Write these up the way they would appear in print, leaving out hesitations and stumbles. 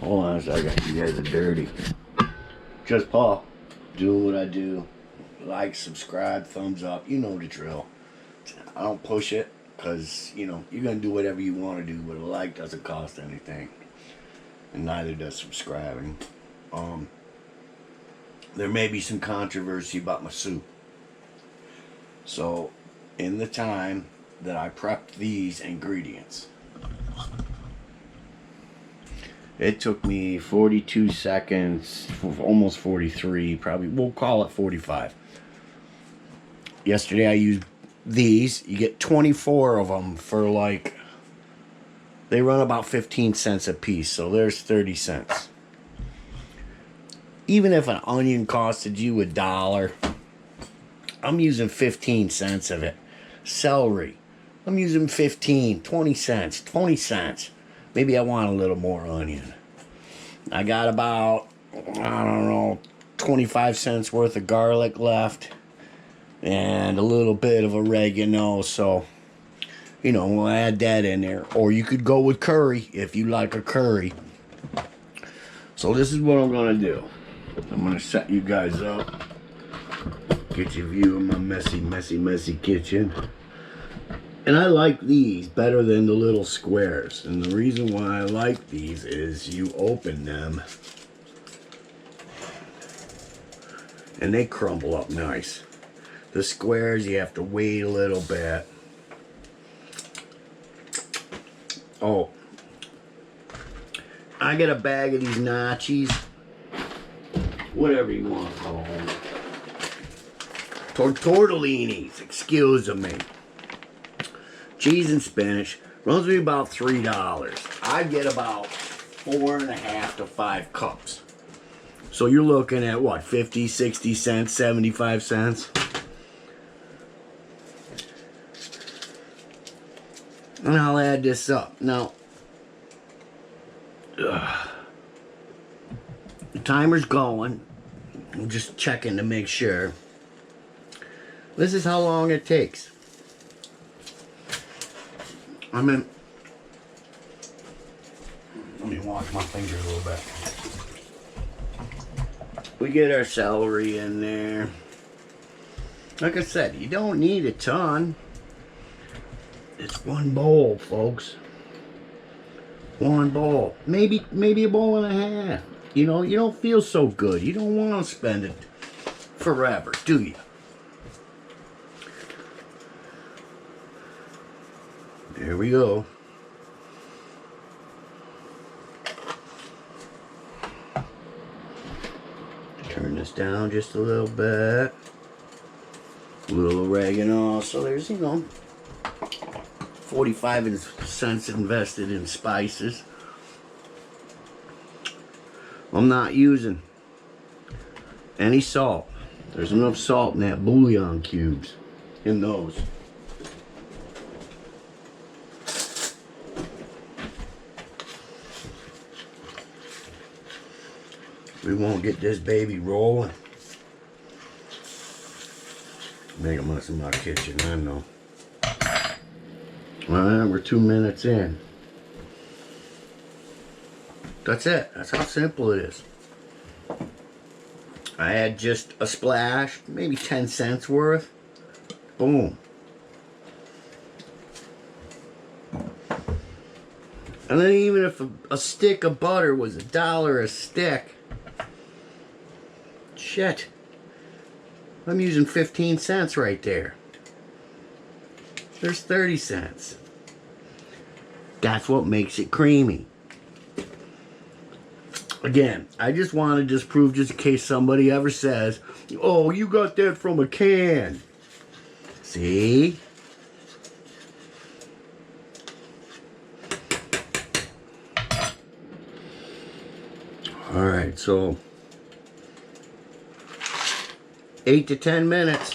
Hold on a second. You guys are dirty. Just Paul. Doing what I do. Like, subscribe, thumbs up. You know the drill. I don't push it because, you know, you're going to do whatever you want to do, but a like doesn't cost anything. And neither does subscribing. There may be some controversy about my soup. So, in the time that I prepped these ingredients, it took me 42 seconds, almost 43, probably, we'll call it 45. Yesterday I used these. You get 24 of them for like, they run about 15 cents a piece, so there's 30 cents. Even if an onion costed you $1, I'm using 15 cents of it. Celery, I'm using 15, 20 cents, 20 cents. Maybe I want a little more onion. I got about, I don't know, 25 cents worth of garlic left. And a little bit of oregano. So, you know, we'll add that in there. Or you could go with curry if you like a curry. So this is what I'm going to do. I'm going to set you guys up. Get you a view of my messy kitchen. And I like these better than the little squares. And the reason why I like these is you open them and they crumble up nice. The squares, you have to wait a little bit. Oh, I get a bag of these gnocchis. Whatever you want to call them. Tortellinis, excuse me. Cheese and spinach runs me about $3. I get about 4.5 to 5 cups. So you're looking at what, 50, 60 cents, 75 cents? And I'll add this up. Now, the timer's going. I'm just checking to make sure. This is how long it takes. Let me wash my finger a little bit. We get our celery in there. Like I said, you don't need a ton. It's one bowl, folks. One bowl. Maybe a bowl and a half. You know, you don't feel so good. You don't want to spend it forever, do you? There we go. Turn this down just a little bit. A little oregano. So there's, you know, 45 cents invested in spices. I'm not using any salt. There's enough salt in that bouillon cubes. In those. We won't get this baby rolling. Make a mess in my kitchen, I know. Alright, we're 2 minutes in. That's it. That's how simple it is. I add just a splash, maybe 10 cents worth. Boom. And then even if a stick of butter was $1 a stick, shit, I'm using 15 cents right there. There's 30 cents. That's what makes it creamy. Again, I just want to disprove, just in case somebody ever says, oh, you got that from a can. See? Alright, so 8 to 10 minutes.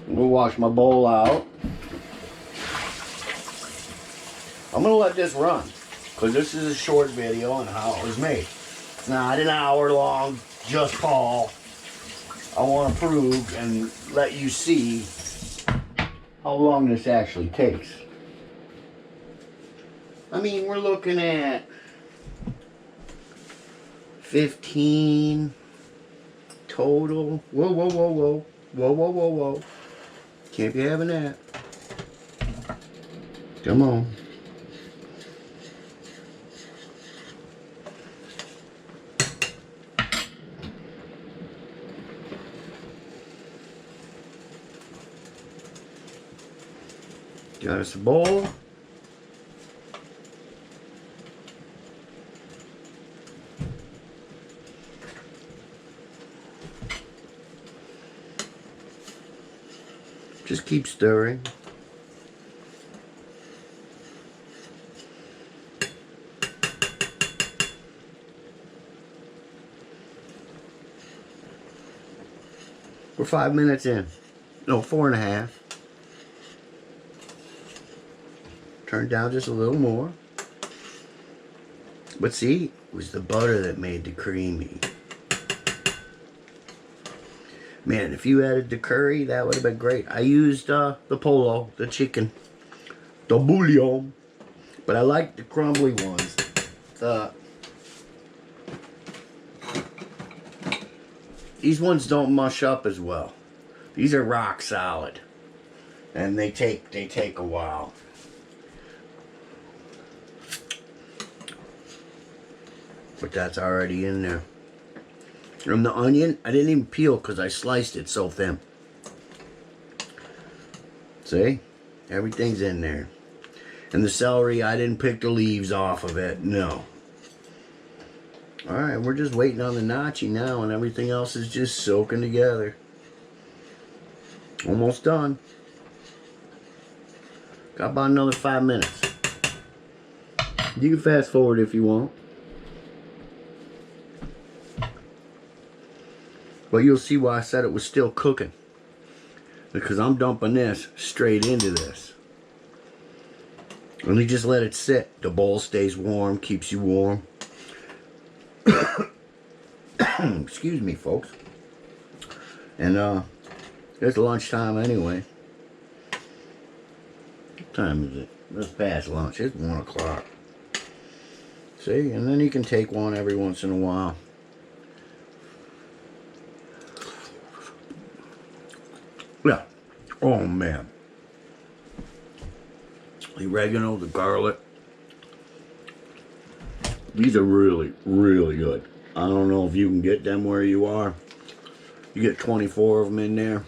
We'll wash my bowl out. I'm going to let this run. because this is a short video on how it was made. It's not an hour long, just Paul. I want to prove and let you see how long this actually takes. I mean, we're looking at 15 total. Whoa, whoa, whoa, whoa. Whoa, whoa, whoa, whoa. Can't be having that. Come on. Got us a bowl. Just keep stirring. We're 5 minutes in. No, 4.5. Turn down just a little more. But see, it was the butter that made the creamy. Man, if you added the curry, that would have been great. I used the polo, the chicken, the bouillon. But I like the crumbly ones. These ones don't mush up as well. These are rock solid. And they take a while. But that's already in there. And the onion, I didn't even peel because I sliced it so thin. See? Everything's in there. And the celery, I didn't pick the leaves off of it. No. Alright, we're just waiting on the gnocchi now, and everything else is just soaking together. Almost done. Got about another 5 minutes. You can fast forward if you want. But you'll see why I said it was still cooking. Because I'm dumping this straight into this. And you just let it sit. The bowl stays warm, keeps you warm. Excuse me, folks. And it's lunchtime anyway. What time is it? It's past lunch. It's 1 o'clock. See? And then you can take one every once in a while. Yeah. Oh, man. The oregano, the garlic. These are really, really good. I don't know if you can get them where you are. You get 24 of them in there.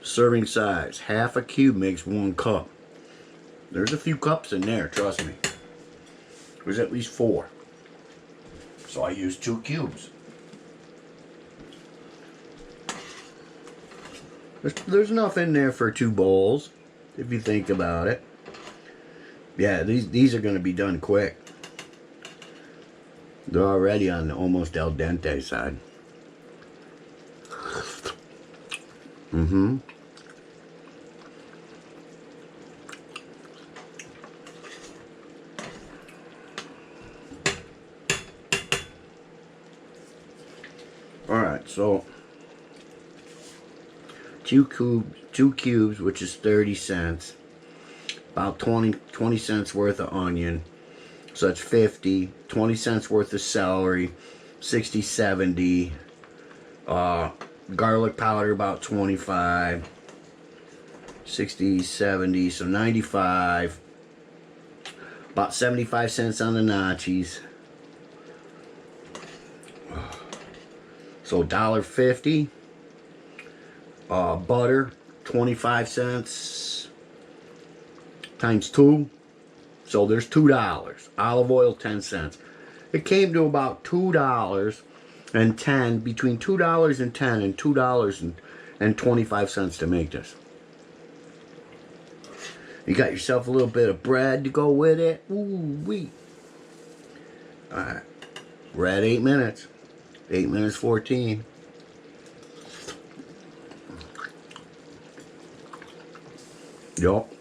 Serving size. Half a cube makes 1 cup. There's a few cups in there, trust me. There's at least 4. So I use 2 cubes. There's enough in there for 2 bowls, if you think about it. Yeah, these are going to be done quick. They're already on the almost al dente side. Alright, so 2 cubes, which is 30 cents. About 20 cents worth of onion. So that's 50. 20 cents worth of celery. 60, 70. Garlic powder about 25. 60, 70, so 95. About 75 cents on the gnocchis. So $1.50. Butter, 25 cents times 2. So there's $2. Olive oil, 10 cents. It came to about $2.10, between $2.10 and $2.25 to make this. You got yourself a little bit of bread to go with it. Ooh wee. Alright. We're at 8 minutes. 8 minutes 14. Yup.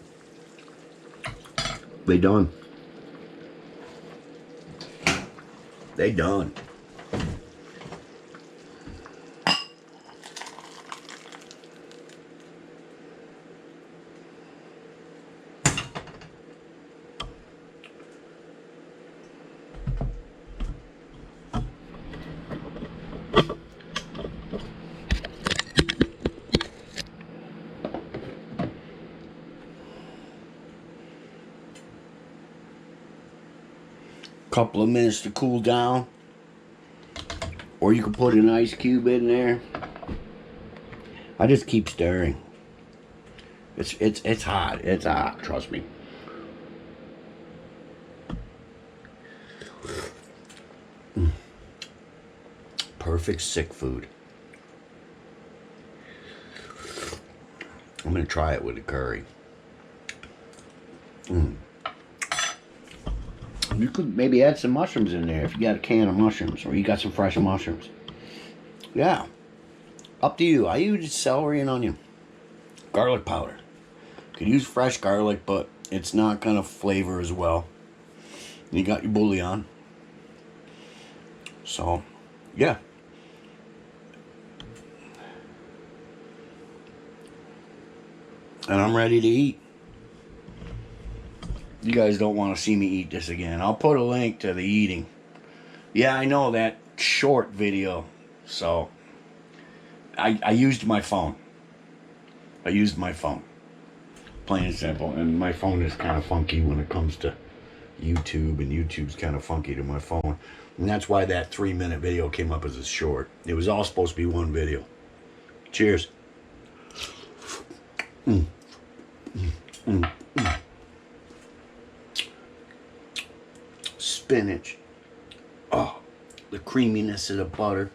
They done. They done. Couple of minutes to cool down, or you can put an ice cube in there. I just keep stirring. It's hot. It's hot. Trust me. Perfect sick food. I'm gonna try it with the curry. You could maybe add some mushrooms in there if you got a can of mushrooms or you got some fresh mushrooms. Yeah, up to you. I use celery and onion, garlic powder. Could use fresh garlic, but it's not gonna flavor as well. You got your bouillon. So, yeah. And I'm ready to eat. You guys don't want to see me eat this again. I'll put a link to the eating. Yeah, I know that short video. So, I used my phone. I used my phone. Plain and simple. And my phone is kind of funky when it comes to YouTube. And YouTube's kind of funky to my phone. And that's why that 3-minute video came up as a short. It was all supposed to be one video. Cheers. Spinach. Oh, the creaminess of the butter.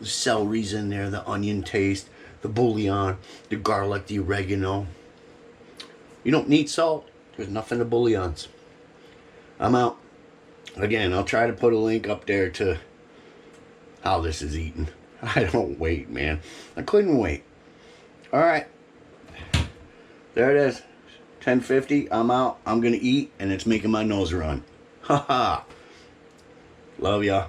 The celery's in there, the onion taste, the bouillon, the garlic, the oregano. You don't need salt. There's nothing to bouillons. I'm out. Again, I'll try to put a link up there to how this is eaten. I don't wait, man. I couldn't wait. All right. There it is. 10:50. I'm out. I'm going to eat, and it's making my nose run. Ha ha. Love ya.